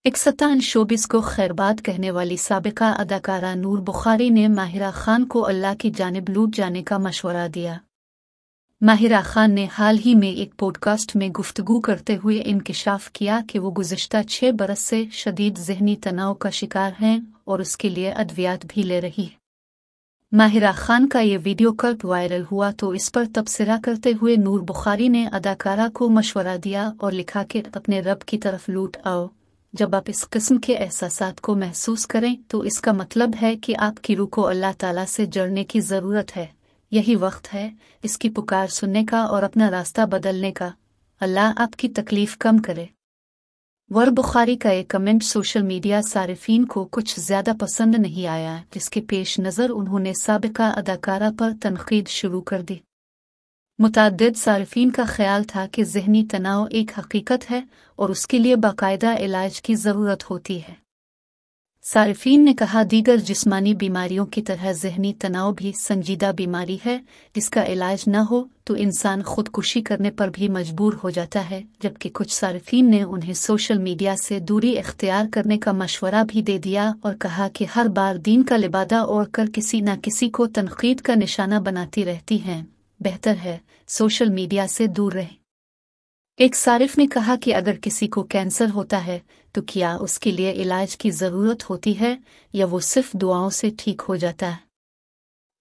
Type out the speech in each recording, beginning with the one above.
इकसतान showbiz को खैरबाद कहने वाली साबिका अदाकारा नूर बुखारी ने माहिरा खान को अल्लाह की जानिब लूट जाने का मशवरा दिया। माहिरा खान ने हाल ही में एक पॉडकास्ट में गुफ्तगू करते हुए इंकिशाफ किया कि वो गुज़िश्ता 6 बरस से शदीद ज़हनी तनाव का शिकार हैं और उसके लिए अद्वियात भी ले रही है। माहिरा खान का ये वीडियो क्लिप वायरल हुआ तो इस पर तबसरा करते हुए नूर बुखारी ने अदाकारा को मशवरा दिया और लिखा कि अपने रब की तरफ लूट आओ। जब आप इस किस्म के एहसासात को महसूस करें तो इसका मतलब है कि आपकी रूह को अल्लाह ताला से जुड़ने की ज़रूरत है। यही वक्त है इसकी पुकार सुनने का और अपना रास्ता बदलने का। अल्लाह आपकी तकलीफ कम करे। वर बुखारी का एक कमेंट सोशल मीडिया सारिफीन को कुछ ज़्यादा पसंद नहीं आया, जिसके पेश नज़र उन्होंने साबिका अदाकारा पर तनकीद शुरू कर दी। मुतअद्दिद सारिफीन का ख्याल था कि ज़हनी तनाव एक हकीकत है और उसके लिए बाकायदा इलाज की ज़रूरत होती है। सारिफीन ने कहा, दीगर जिस्मानी बीमारियों की तरह ज़हनी तनाव भी संजीदा बीमारी है जिसका इलाज न हो तो इंसान खुदकुशी करने पर भी मजबूर हो जाता है। जबकि कुछ सारिफीन ने उन्हें सोशल मीडिया से दूरी इख्तियार करने का मशवरा भी दे दिया और कहा कि हर बार दीन का लिबादा ओढ़ कर किसी न किसी को तनकीद का निशाना बनाती रहती हैं, बेहतर है सोशल मीडिया से दूर रहें। एक सारिफ ने कहा कि अगर किसी को कैंसर होता है तो क्या उसके लिए इलाज की ज़रूरत होती है या वो सिर्फ दुआओं से ठीक हो जाता है।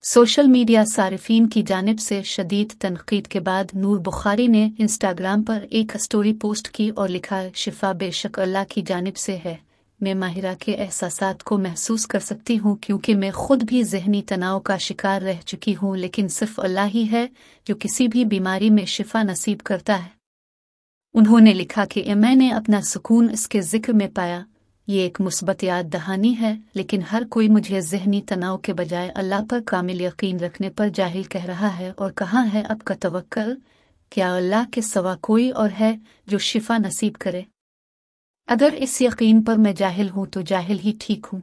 सोशल मीडिया सारिफीन की जानिब से शदीद तनकीद के बाद नूर बुखारी ने इंस्टाग्राम पर एक स्टोरी पोस्ट की और लिखा, शिफा बेशक अल्लाह की जानिब से है। मैं माहिरा के एहसासात को महसूस कर सकती हूँ क्योंकि मैं खुद भी ज़हनी तनाव का शिकार रह चुकी हूँ, लेकिन सिर्फ अल्लाह ही है जो किसी भी बीमारी में शिफा नसीब करता है। उन्होंने लिखा कि मैंने अपना सुकून इसके जिक्र में पाया। ये एक मुस्बत याद दहानी है, लेकिन हर कोई मुझे ज़हनी तनाव के बजाय अल्लाह पर कामिल यकीन रखने पर जाहिल कह रहा है। और कहाँ है आपका तवक्कुल? क्या अल्लाह के सिवा कोई और है जो शिफा नसीब करे? अगर इस यकीन पर मैं जाहिल हूँ तो जाहिल ही ठीक हूँ।